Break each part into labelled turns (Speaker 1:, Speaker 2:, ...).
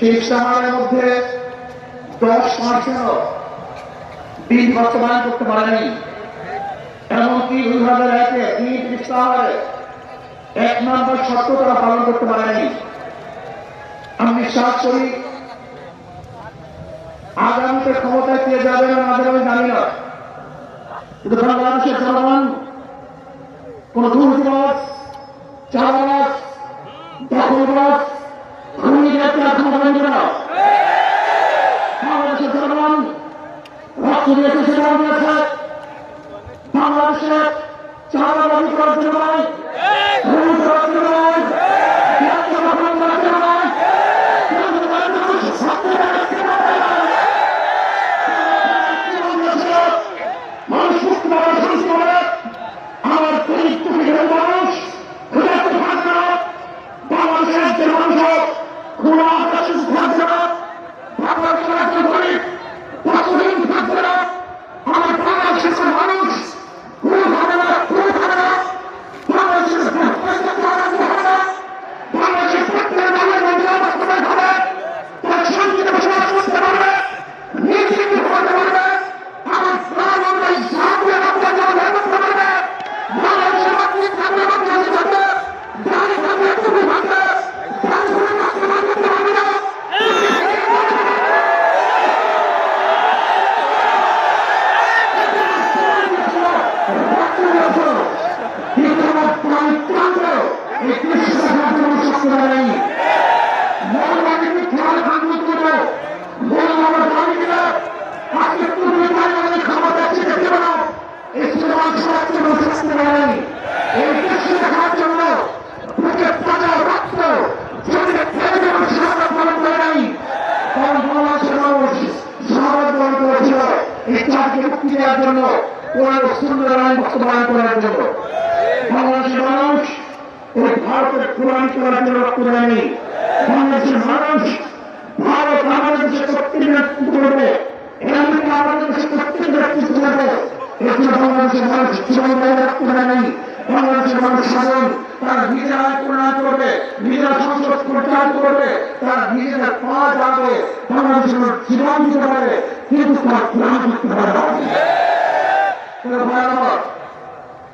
Speaker 1: সেই ইস্তেহারের মধ্যে 10% বিল বাস্তবায়ন করতে পারেনি। এমনকি 2001-এ বিল ইস্তেহারে 1 নম্বর শর্ত তারা পালন করতে পারেনি। আমি বিশ্বাস করি আগামীতে ক্ষমতায় কে যাবে না যাবে আমি জানি না, কিন্তু বাংলাদেশের জনগণ কোন দুর্নীতিবাজ, চাঁদাবাজ, দখলবাজ, খুনিদেরকে আর ক্ষমতা দেবে না। বাংলাদেশের জনগণ রক্ত দিয়েছে, সেটা দিয়েছে। বাংলাদেশের চাঁদাবাজি করার জন্য নয়, খুন করার জন্য নয়, দখল করার জন্য নয়, মানুষ মুক্ত করে আমার গরিব দুঃখীদের মানুষ ক্ষুধার্ত থাকবে না। বাংলাদেশের যে মানুষ খোলা আকাশে থাকবে না, বাংলাদেশের একজন গরিব বাসহীন থাকবে না। আমার বাংলাদেশের মানুষ খুন হবে না, খুন হবে না। বাংলাদেশের হবে না। বাংলাদেশের প্রত্যেক নাগরিক বাস্তবায়ন হবে, তার শান্তিতে বসবাস করতে পারবে, নির্বিঘ্নে করতে পারবে। আমার প্রাণবন্ত জাতীয় আপনার করতে পারবে। বাংলাদেশের মাতৃ থাকবে, বাংলাদেশে থাকবে, দাঁড়ি থাকবে, তুমি থাকবে, দাঁড়ি ধরে থাকতে পারবে না। কিন্তু আমার প্রাণ প্রান্ত এই কৃষ্ণ শক্তি নেই। মৌলবাদীকে খেয়াল ভাঙন করবো, মৌলবাদ দাবি দিল আজকে তুমি তাই ক্ষমতা ছেড়ে দেব না। এই সুমান শক্তি নেই। এই কৃষ্ণ দেখার জন্য বুকে তাজা রক্ত জমিতে ফেলে দেওয়ার সাহায্য পালন করে নাই। কারণ বাংলাদেশের মানুষ সাহায্য পালন করেছিল এই চারকে মুক্তি দেওয়ার জন্য, কোন সুন্দর আইন বাস্তবায়ন করার জন্য। বাংলাদেশের মানুষ ওই ভারতের কোরআন করার জন্য রক্ত দেয়নি। বাংলাদেশের মানুষ ভারত আমাদের দেশে প্রত্যেক নেতৃত্ব করবে, আমেরিকা আমাদের দেশে প্রত্যেক নেতৃত্ব করবে। এজন্য বাংলাদেশের মানুষ জীবন রক্ত দেয়নি। বাংলাদেশের মানুষ সাধারণ তারা নিজের আয় প্রণয়ন করবে, নিজেরা সংসদ পরিচালনা করবে, তারা নিজেরা পা যাবে, বাংলাদেশের জীবন দিতে পারে, কিন্তু তার প্রাণ করতে পারে না।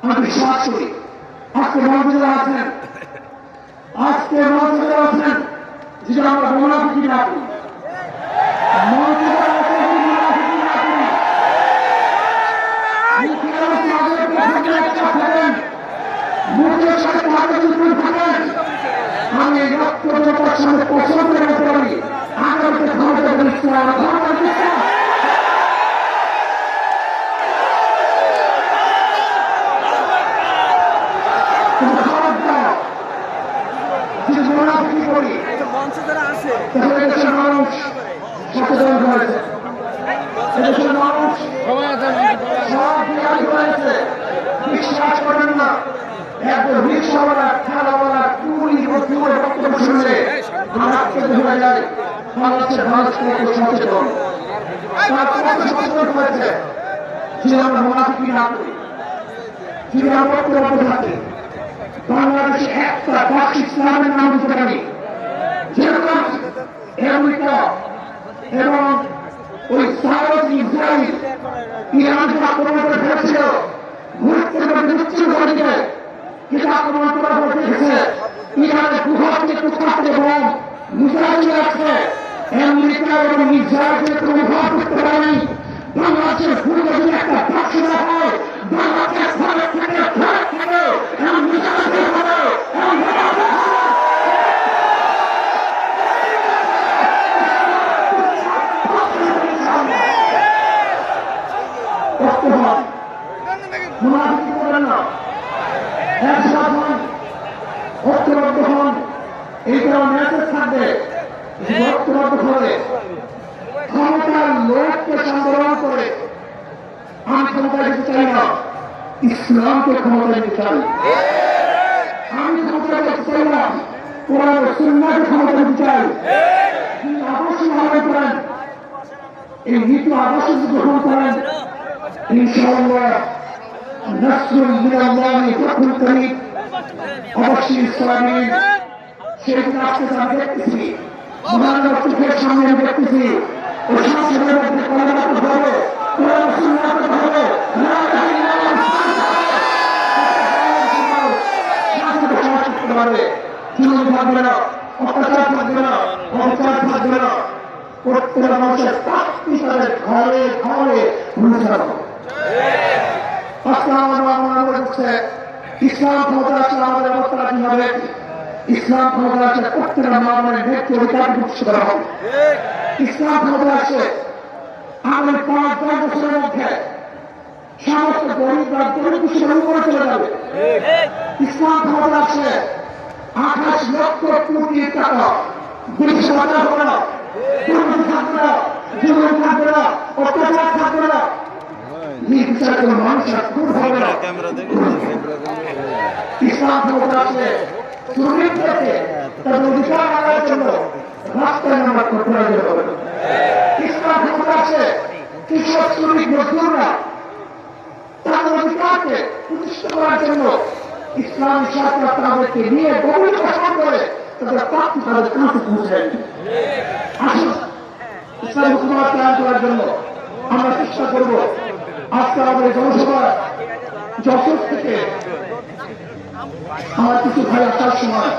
Speaker 1: আমি বিশ্বাস করি আজকে মন্ত্রীরা আছেন, যেটা আমরা মুনাফিকি না করি, মন্ত্রীরা আছেন মুখের সাথে থাকেন। আমি রক্তদাতার সাথে পছন্দ করতে পারি আগামীতে ক্ষমতা দিচ্ছে। দেশের মানুষ সচেতন হয়েছে, দেশের মানুষ সব হয়েছে। বিশ্বাস করেন না, একজন রিক্সাওয়ালা, ঠেলাওয়ালা, টুরি বক্তব্য শুনলে হয়ে যায় বাংলাদেশের মানুষ কত সচেতন, কত সচেতন হয়েছে। যে আমরা মুনাফিকি না করি, যদি আমরা বক্তব্য থাকি, বাংলাদেশে একটা বাক ইসলামের নাম দিতে পারি। যেরকম আমেরিকা এবং ওই ইসরায়েল ইরানকে আক্রমণ করে ফেলেছিল, কিন্তু আক্রমণ করার পর দেখেছে ইরানের গুহাতে কোথাও এবং মিসাইল আছে। আমেরিকা এবং ইসরায়েলকে কোনো ব্যবহার করতে পারেনি। বাংলাদেশের ভূমিকা যদি একটা বাক্স না হয়, বাংলাদেশ ভারত থেকে মুনাফিকি করবেন না, একসাথ হন, ঐক্যবদ্ধ হন। এইটা মেসেজ থাকবে, ঐক্যবদ্ধ করে ক্ষমতার লোককে সংগ্রহ করে আমি ক্ষমতায় দিতে চাই না, ইসলামকে ক্ষমতায় দিতে চাই। আমি ক্ষমতায় দিতে চাই না, কোরআন ও সুন্নাহকে ক্ষমতায় দিতে চাই। আদর্শ ধারণ করেন, এই নীতি আদর্শ গ্রহণ করেন, ইনশাআল্লাহ নাসরুল মিনাল্লাহি ফাতহুল করিম। অবশ্যই ইসলামী সেই দিন আসতে আমি দেখতেছি মহানগর চোখের সামনে আমি দেখতেছি ওই সংসদের মধ্যে কলকাতা হবে থাকবে না, অত্যাচার থাকবে না, অত্যাচার থাকবে না। প্রত্যেকটা মানুষের প্রাপ্তি তাদের ঘরে ঘরে পৌঁছানো। ইসলাম ক্ষমতা আছে আমাদের অবস্থা কি হবে? ইসলাম ক্ষমতা আছে প্রত্যেকটা মানুষের ব্যক্তি অধিকার প্রতিষ্ঠা করা হবে। ইসলাম ক্ষমতা আছে আমাদের 5-10 বছরের মধ্যে সমস্ত গরিব বা গরিব হিসেবে উপরে চলে যাবে। ইসলাম ক্ষমতা আছে 28 লক্ষ কোটি টাকা দেশ বাঁচা হবে না, দুর্নীতি থাকবে না, জুলুম থাকবে না, অত্যাচার থাকবে না, নির্বিচার কোনো মানুষের দূর হবে না। ইসলাম ক্ষমতা আছে শ্রমিকদেরকে তাদের অধিকার আদায়ের জন্য রাস্তায় নামার করতে হবে। ইসলাম ক্ষমতা আছে কৃষক শ্রমিক মজদুররা তাদের অধিকারকে প্রতিষ্ঠা করার জন্য ইসলামী সরকার তাদেরকে নিয়ে গভীর প্রশ্ন করে তাদের প্রাপ্তি তাদের কাছে পৌঁছে দেয়। আসুন ইসলামী হুকুমত কায়েম করার জন্য আমরা চেষ্টা করব। আজকে আমাদের জনসভা যশোর থেকে আমার কিছু ভাই আসার সময়